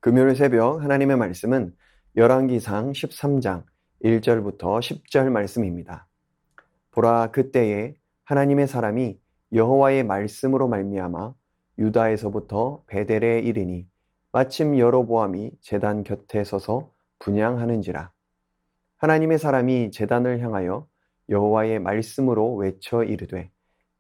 금요일 새벽 하나님의 말씀은 열왕기상 13장 1절부터 10절 말씀입니다. 보라, 그때에 하나님의 사람이 여호와의 말씀으로 말미암아 유다에서부터 베델에 이르니 마침 여로보암이 제단 곁에 서서 분향하는지라. 하나님의 사람이 제단을 향하여 여호와의 말씀으로 외쳐 이르되,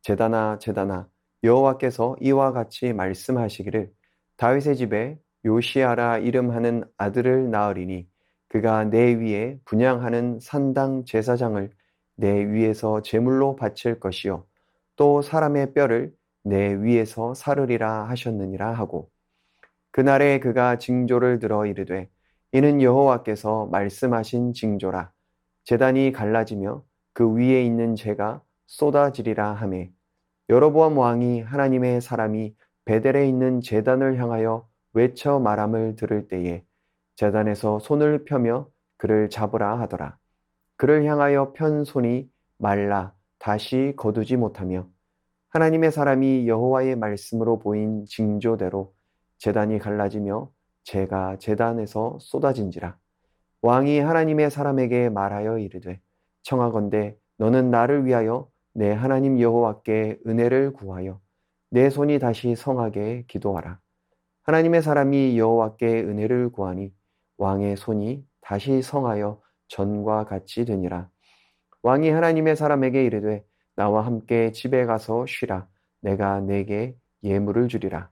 제단아 제단아, 여호와께서 이와 같이 말씀하시기를 다윗의 집에 요시아라 이름하는 아들을 낳으리니 그가 내 위에 분향하는 산당 제사장을 내 위에서 제물로 바칠 것이요 또 사람의 뼈를 내 위에서 사르리라 하셨느니라 하고, 그날에 그가 징조를 들어 이르되, 이는 여호와께서 말씀하신 징조라. 제단이 갈라지며 그 위에 있는 재가 쏟아지리라 하매, 여로보암 왕이 하나님의 사람이 베델에 있는 제단을 향하여 외쳐 말함을 들을 때에 제단에서 손을 펴며 그를 잡으라 하더라. 그를 향하여 편 손이 말라 다시 거두지 못하며, 하나님의 사람이 여호와의 말씀으로 보인 징조대로 제단이 갈라지며 재가 제단에서 쏟아진지라. 왕이 하나님의 사람에게 말하여 이르되, 청하건대 너는 나를 위하여 내 하나님 여호와께 은혜를 구하여 내 손이 다시 성하게 기도하라. 하나님의 사람이 여호와께 은혜를 구하니 왕의 손이 다시 성하여 전과 같이 되니라. 왕이 하나님의 사람에게 이르되, 나와 함께 집에 가서 쉬라. 내가 내게 예물을 주리라.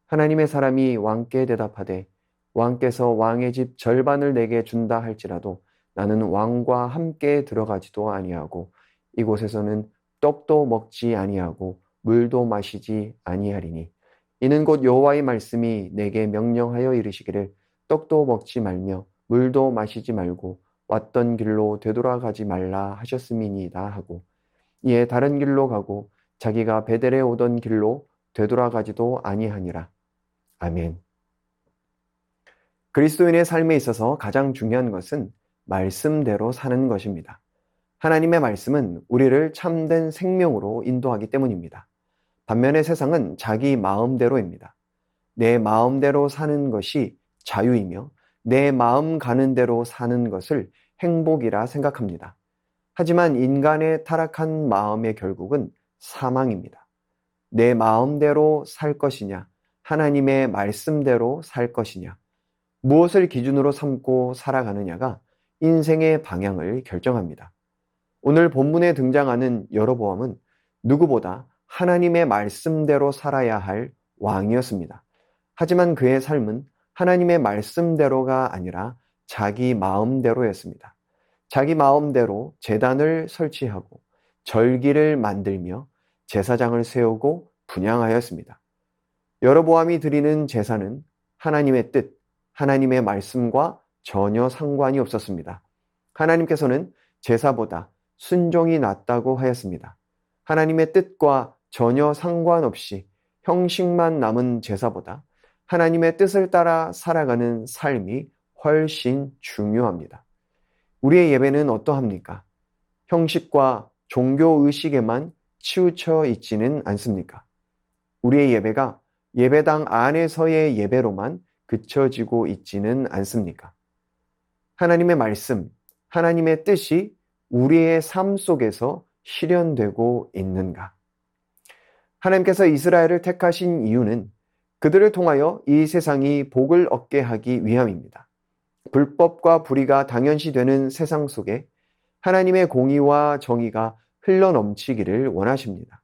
하나님의 사람이 왕께 대답하되, 왕께서 왕의 집 절반을 내게 준다 할지라도 나는 왕과 함께 들어가지도 아니하고 이곳에서는 떡도 먹지 아니하고 물도 마시지 아니하리니, 이는 곧 여호와의 말씀이 내게 명령하여 이르시기를 떡도 먹지 말며 물도 마시지 말고 왔던 길로 되돌아가지 말라 하셨음이니이다 하고, 이에 다른 길로 가고 자기가 베델에 오던 길로 되돌아가지도 아니하니라. 아멘. 그리스도인의 삶에 있어서 가장 중요한 것은 말씀대로 사는 것입니다. 하나님의 말씀은 우리를 참된 생명으로 인도하기 때문입니다. 반면에 세상은 자기 마음대로입니다. 내 마음대로 사는 것이 자유이며 내 마음 가는 대로 사는 것을 행복이라 생각합니다. 하지만 인간의 타락한 마음의 결국은 사망입니다. 내 마음대로 살 것이냐, 하나님의 말씀대로 살 것이냐, 무엇을 기준으로 삼고 살아가느냐가 인생의 방향을 결정합니다. 오늘 본문에 등장하는 여로보암은 누구보다 하나님의 말씀대로 살아야 할 왕이었습니다. 하지만 그의 삶은 하나님의 말씀대로가 아니라 자기 마음대로였습니다. 자기 마음대로 제단을 설치하고 절기를 만들며 제사장을 세우고 분향하였습니다. 여로보암이 드리는 제사는 하나님의 뜻, 하나님의 말씀과 전혀 상관이 없었습니다. 하나님께서는 제사보다 순종이 낫다고 하였습니다. 하나님의 뜻과 전혀 상관없이 형식만 남은 제사보다 하나님의 뜻을 따라 살아가는 삶이 훨씬 중요합니다. 우리의 예배는 어떠합니까? 형식과 종교의식에만 치우쳐 있지는 않습니까? 우리의 예배가 예배당 안에서의 예배로만 그쳐지고 있지는 않습니까? 하나님의 말씀, 하나님의 뜻이 우리의 삶 속에서 실현되고 있는가? 하나님께서 이스라엘을 택하신 이유는 그들을 통하여 이 세상이 복을 얻게 하기 위함입니다. 불법과 불의가 당연시되는 세상 속에 하나님의 공의와 정의가 흘러넘치기를 원하십니다.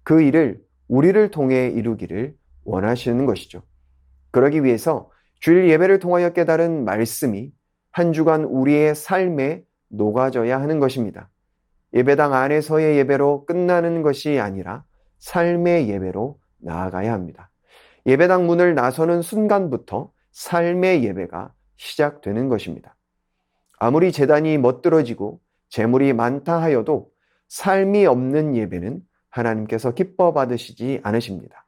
그 일을 우리를 통해 이루기를 원하시는 것이죠. 그러기 위해서 주일 예배를 통하여 깨달은 말씀이 한 주간 우리의 삶에 녹아져야 하는 것입니다. 예배당 안에서의 예배로 끝나는 것이 아니라 삶의 예배로 나아가야 합니다. 예배당 문을 나서는 순간부터 삶의 예배가 시작되는 것입니다. 아무리 제단이 멋들어지고 재물이 많다 하여도 삶이 없는 예배는 하나님께서 기뻐 받으시지 않으십니다.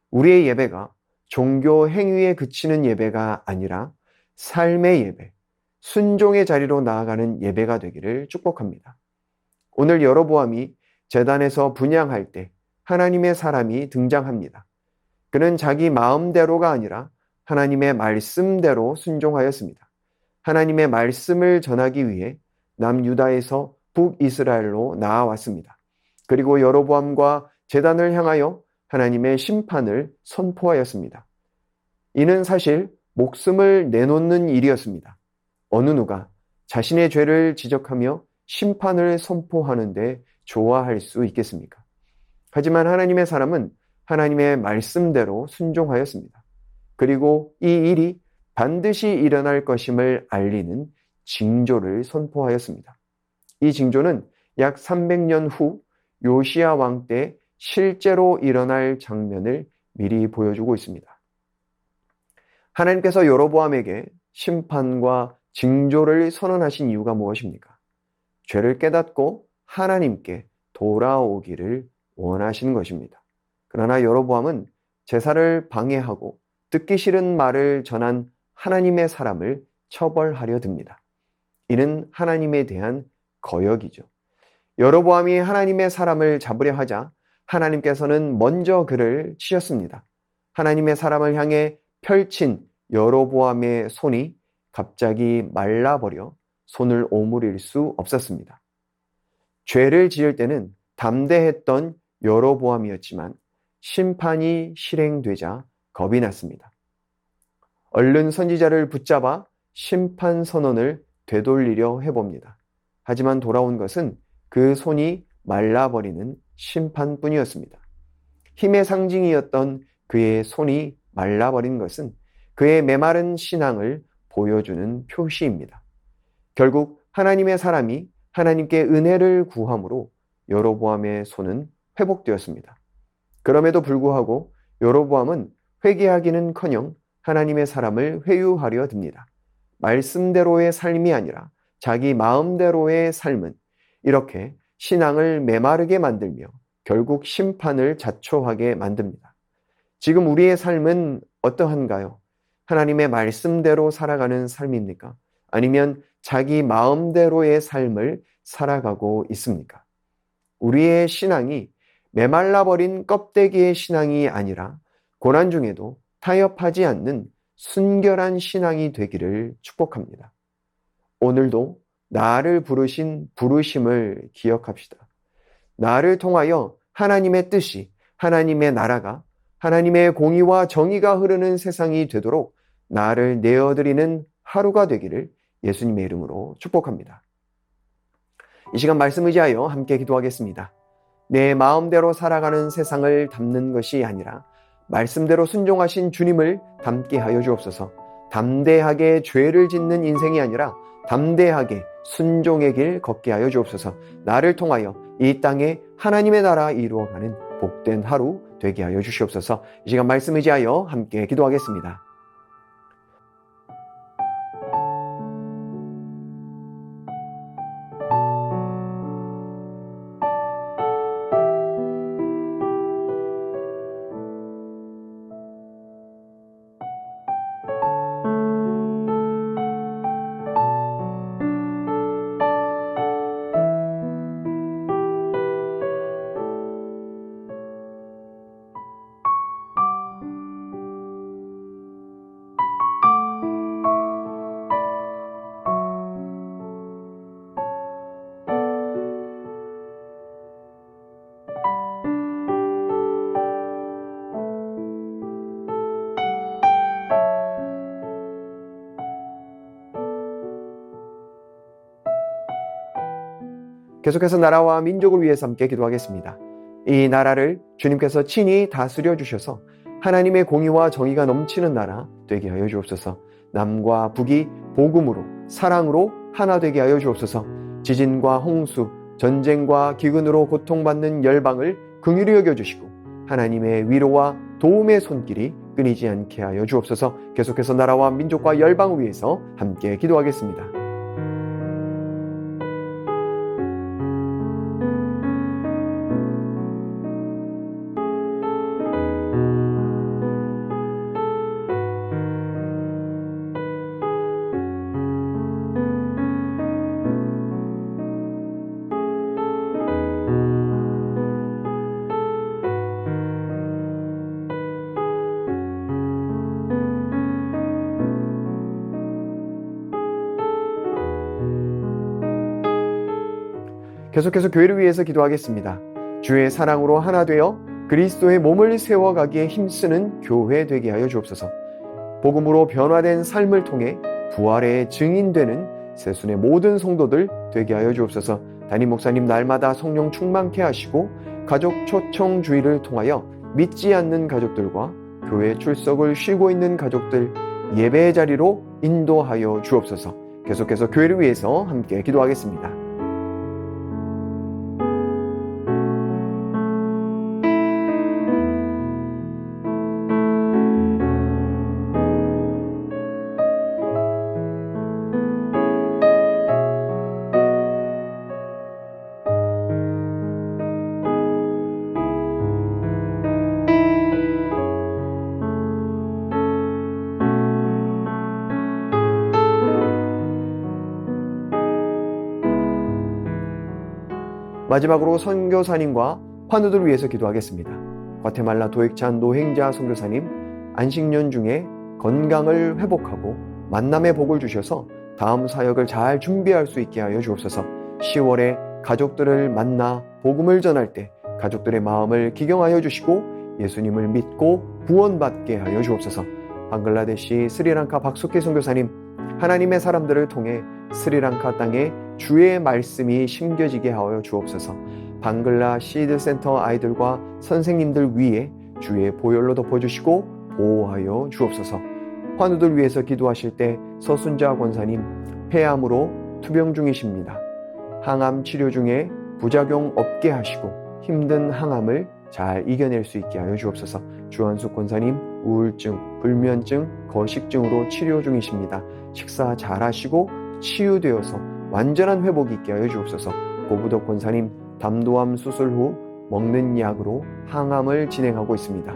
우리의 예배가 종교 행위에 그치는 예배가 아니라 삶의 예배, 순종의 자리로 나아가는 예배가 되기를 축복합니다. 오늘 여로보암이 제단에서 분향할 때 하나님의 사람이 등장합니다. 그는 자기 마음대로가 아니라 하나님의 말씀대로 순종하였습니다. 하나님의 말씀을 전하기 위해 남유다에서 북이스라엘로 나아왔습니다. 그리고 여로보암과 제단을 향하여 하나님의 심판을 선포하였습니다. 이는 사실 목숨을 내놓는 일이었습니다. 어느 누가 자신의 죄를 지적하며 심판을 선포하는데 좋아할 수 있겠습니까? 하지만 하나님의 사람은 하나님의 말씀대로 순종하였습니다. 그리고 이 일이 반드시 일어날 것임을 알리는 징조를 선포하였습니다. 이 징조는 약 300년 후 요시야 왕 때 실제로 일어날 장면을 미리 보여주고 있습니다. 하나님께서 여로보암에게 심판과 징조를 선언하신 이유가 무엇입니까? 죄를 깨닫고 하나님께 돌아오기를 원하시는 것입니다. 그러나 여로보암은 제사를 방해하고 듣기 싫은 말을 전한 하나님의 사람을 처벌하려 듭니다. 이는 하나님에 대한 거역이죠. 여로보암이 하나님의 사람을 잡으려 하자 하나님께서는 먼저 그를 치셨습니다. 하나님의 사람을 향해 펼친 여로보암의 손이 갑자기 말라버려 손을 오므릴 수 없었습니다. 죄를 지을 때는 담대했던 여로보암이었지만 심판이 실행되자 겁이 났습니다. 얼른 선지자를 붙잡아 심판 선언을 되돌리려 해봅니다. 하지만 돌아온 것은 그 손이 말라버리는 심판뿐이었습니다. 힘의 상징이었던 그의 손이 말라버린 것은 그의 메마른 신앙을 보여주는 표시입니다. 결국 하나님의 사람이 하나님께 은혜를 구함으로 여로보암의 손은 회복되었습니다. 그럼에도 불구하고 여로보암은 회개하기는커녕 하나님의 사람을 회유하려 듭니다. 말씀대로의 삶이 아니라 자기 마음대로의 삶은 이렇게 신앙을 메마르게 만들며 결국 심판을 자초하게 만듭니다. 지금 우리의 삶은 어떠한가요? 하나님의 말씀대로 살아가는 삶입니까? 아니면 자기 마음대로의 삶을 살아가고 있습니까? 우리의 신앙이 메말라버린 껍데기의 신앙이 아니라 고난 중에도 타협하지 않는 순결한 신앙이 되기를 축복합니다. 오늘도 나를 부르신 부르심을 기억합시다. 나를 통하여 하나님의 뜻이, 하나님의 나라가, 하나님의 공의와 정의가 흐르는 세상이 되도록 나를 내어드리는 하루가 되기를 예수님의 이름으로 축복합니다. 이 시간 말씀 의지하여 함께 기도하겠습니다. 내 마음대로 살아가는 세상을 담는 것이 아니라 말씀대로 순종하신 주님을 담게 하여 주옵소서. 담대하게 죄를 짓는 인생이 아니라 담대하게 순종의 길 걷게 하여 주옵소서. 나를 통하여 이 땅에 하나님의 나라 이루어가는 복된 하루 되게 하여 주시옵소서. 이 시간 말씀 의지하여 함께 기도하겠습니다. 계속해서 나라와 민족을 위해서 함께 기도하겠습니다. 이 나라를 주님께서 친히 다스려 주셔서 하나님의 공의와 정의가 넘치는 나라 되게 하여 주옵소서. 남과 북이 복음으로 사랑으로 하나 되게 하여 주옵소서. 지진과 홍수, 전쟁과 기근으로 고통받는 열방을 긍휼히 여겨주시고 하나님의 위로와 도움의 손길이 끊이지 않게 하여 주옵소서. 계속해서 나라와 민족과 열방을 위해서 함께 기도하겠습니다. 계속해서 교회를 위해서 기도하겠습니다. 주의 사랑으로 하나 되어 그리스도의 몸을 세워가기에 힘쓰는 교회 되게 하여 주옵소서. 복음으로 변화된 삶을 통해 부활의 증인되는 세순의 모든 성도들 되게 하여 주옵소서. 담임 목사님 날마다 성령 충만케 하시고 가족 초청주의를 통하여 믿지 않는 가족들과 교회 출석을 쉬고 있는 가족들 예배의 자리로 인도하여 주옵소서. 계속해서 교회를 위해서 함께 기도하겠습니다. 마지막으로 선교사님과 환우들을 위해서 기도하겠습니다. 과테말라 도액찬 노행자 선교사님 안식년 중에 건강을 회복하고 만남의 복을 주셔서 다음 사역을 잘 준비할 수 있게 하여 주옵소서. 10월에 가족들을 만나 복음을 전할 때 가족들의 마음을 기경하여 주시고 예수님을 믿고 구원받게 하여 주옵소서. 방글라데시 스리랑카 박숙희 선교사님 하나님의 사람들을 통해 스리랑카 땅에 주의 말씀이 심겨지게 하여 주옵소서. 방글라 시드센터 아이들과 선생님들 위에 주의 보혈로 덮어주시고 보호하여 주옵소서. 환우들 위해서 기도하실 때 서순자 권사님 폐암으로 투병 중이십니다. 항암 치료 중에 부작용 없게 하시고 힘든 항암을 잘 이겨낼 수 있게 하여 주옵소서. 주한숙 권사님 우울증, 불면증, 거식증으로 치료 중이십니다. 식사 잘 하시고 치유되어서 완전한 회복이 있게 하여 주옵소서. 고부덕 권사님 담도암 수술 후 먹는 약으로 항암을 진행하고 있습니다.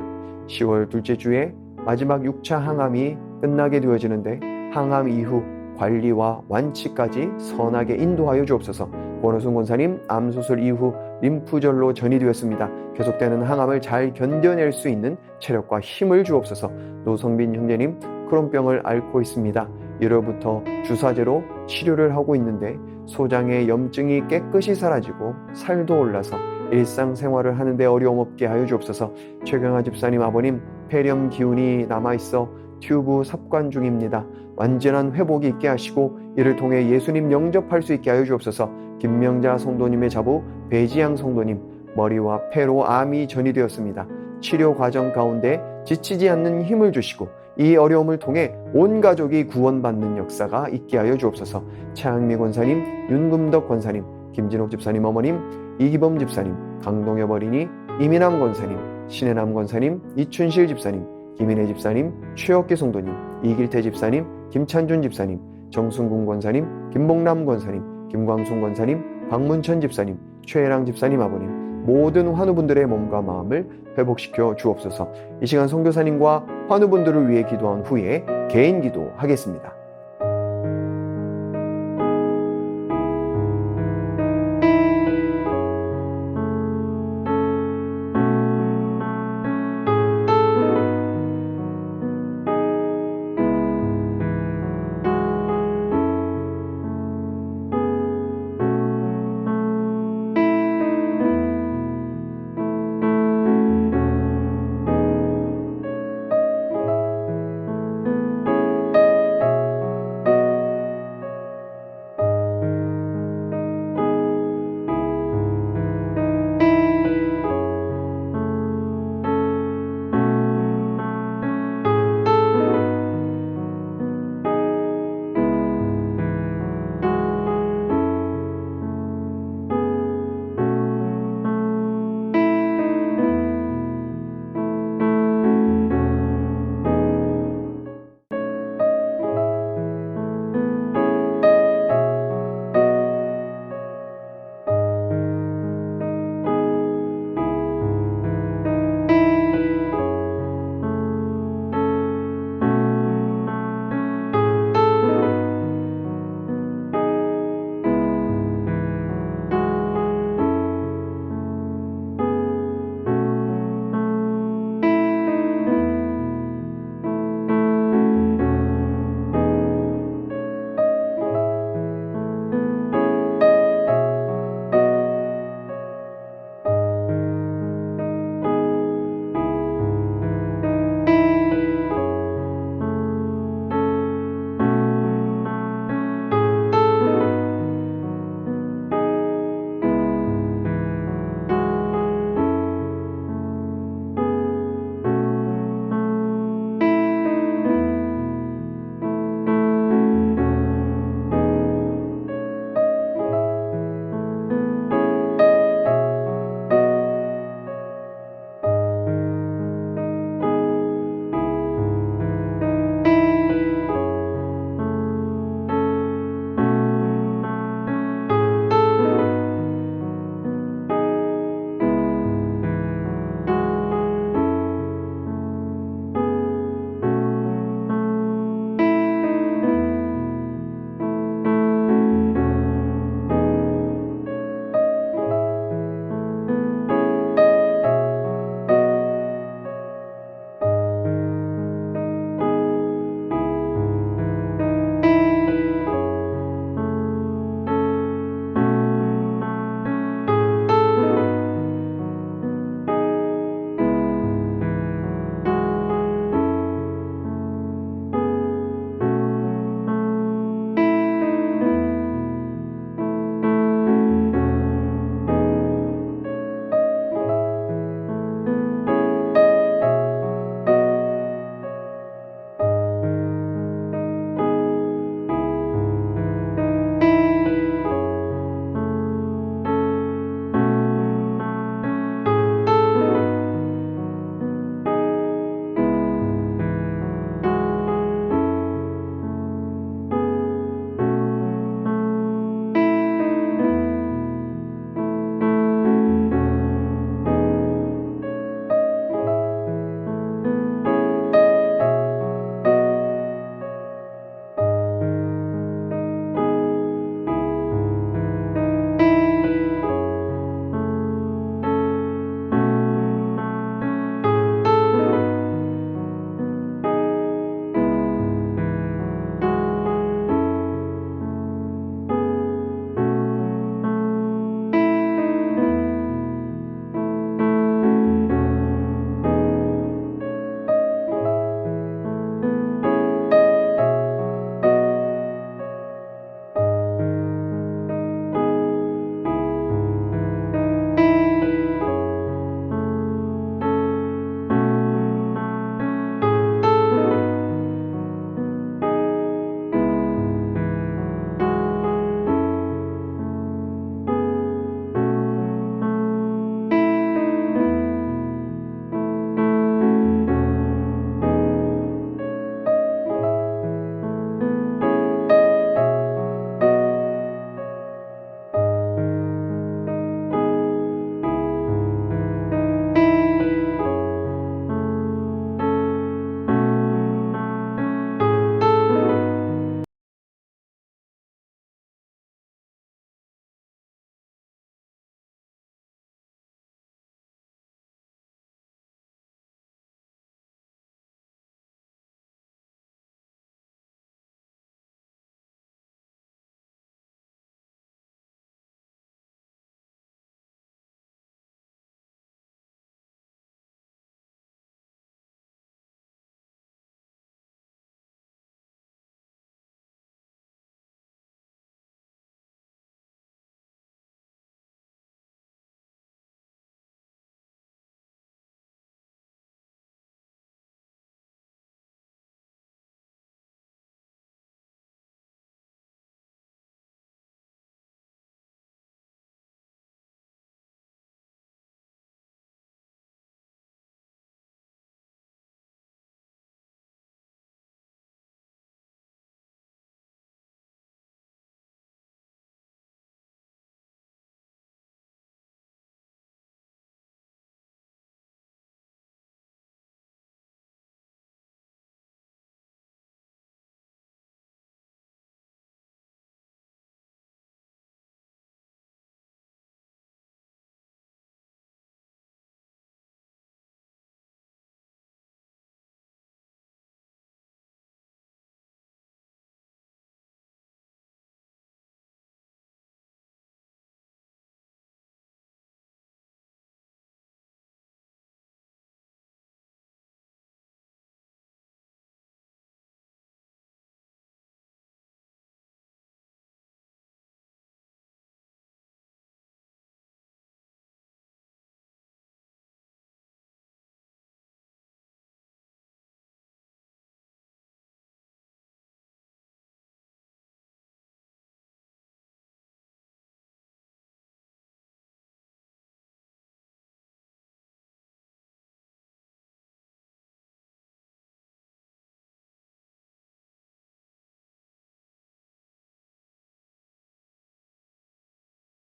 10월 둘째 주에 마지막 6차 항암이 끝나게 되어지는데 항암 이후 관리와 완치까지 선하게 인도하여 주옵소서. 권호순 권사님 암수술 이후 림프절로 전이되었습니다. 계속되는 항암을 잘 견뎌낼 수 있는 체력과 힘을 주옵소서. 노성빈 형제님 크론병을 앓고 있습니다. 1월부터 주사제로 치료를 하고 있는데 소장의 염증이 깨끗이 사라지고 살도 올라서 일상생활을 하는데 어려움 없게 하여 주옵소서. 최경아 집사님 아버님 폐렴 기운이 남아있어 튜브 삽관 중입니다. 완전한 회복이 있게 하시고 이를 통해 예수님 영접할 수 있게 하여 주옵소서. 김명자 성도님의 자부 배지양 성도님 머리와 폐로 암이 전이되었습니다. 치료 과정 가운데 지치지 않는 힘을 주시고 이 어려움을 통해 온 가족이 구원받는 역사가 있게 하여 주옵소서. 차영미 권사님, 윤금덕 권사님, 김진옥 집사님 어머님, 이기범 집사님, 강동엽 어린이, 이민남 권사님, 신혜남 권사님, 이춘실 집사님, 김인혜 집사님, 최혁기 성도님, 이길태 집사님, 김찬준 집사님, 정순궁 권사님, 김봉남 권사님, 김광순 권사님, 박문천 집사님, 최혜랑 집사님 아버님 모든 환우분들의 몸과 마음을 회복시켜 주옵소서. 이 시간 선교사님과 환우분들을 위해 기도한 후에 개인 기도하겠습니다.